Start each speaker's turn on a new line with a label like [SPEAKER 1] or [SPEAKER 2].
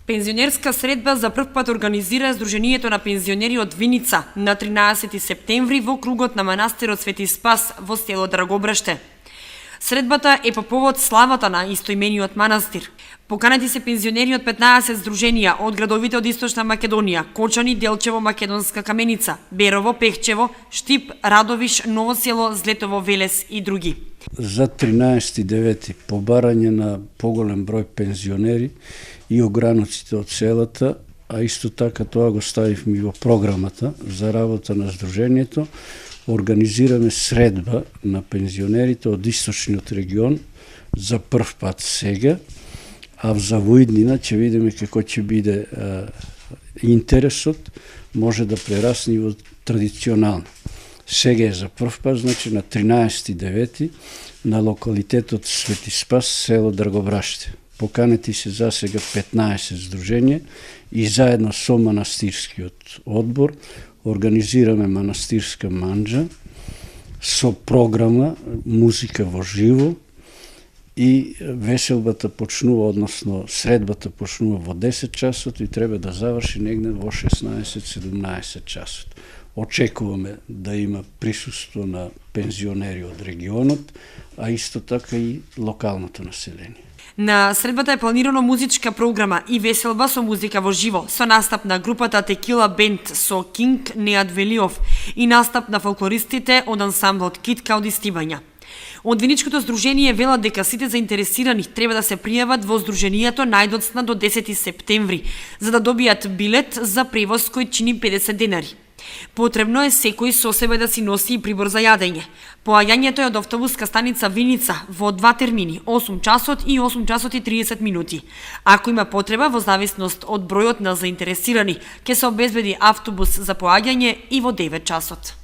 [SPEAKER 1] Пензионерска средба за прв пат организира Сдруженијето на пензионери од Виница на 13 септември во кругот на манастирот Свети Спас во село Драгобраште. Средбата е по повод славата на истоимениот манастир. Поканети се пензионери од 15 здруженија од градовите од Источна Македонија: Кочани, Делчево, Македонска Каменица, Берово, Пехчево, Штип, Радовиш, Ново село, Злетово, Велес и други.
[SPEAKER 2] За 13.9. побарање на поголем број пензионери и ограниците од селата, а исто така тоа го ставивме и во програмата за работа на Сдруженијето. Организираме средба на пензионерите од Источниот регион за прв пат сега, а за воиднина ќе видиме како ќе биде интересот, може да прерасне во традиционално. Сега е за прв пат, значи на 13.9. на локалитетот Свети Спас, село Драгобраште. Поканети се за сега 15 здруженија и заедно со манастирскиот одбор организираме манастирска манџа со програма музика во живо и веселбата почнува, односно средбата почнува во 10 часот и треба да заврши негде во 16-17 часот. Очекуваме да има присуство на пензионери од регионот, а исто така и локалното население.
[SPEAKER 1] На средбата е планирано музичка програма и веселба со музика во живо, со настап на групата Текила Бенд со Кинг Неад Велиов и настап на фолклористите од ансамблот Китка од Истибања. Од Виничкото здружение велат дека сите заинтересирани треба да се пријават во здруженијето најдоцна до 10 септември, за да добијат билет за превоз кој чини 50 денари. Потребно е секој со себе да си носи и прибор за јадење. Поаѓањето е од автобуска станица Виница во два термини, 8 часот и 8 часот и 30 минути. Ако има потреба, во зависност од бројот на заинтересирани, ќе се обезбеди автобус за поаѓање и во 9 часот.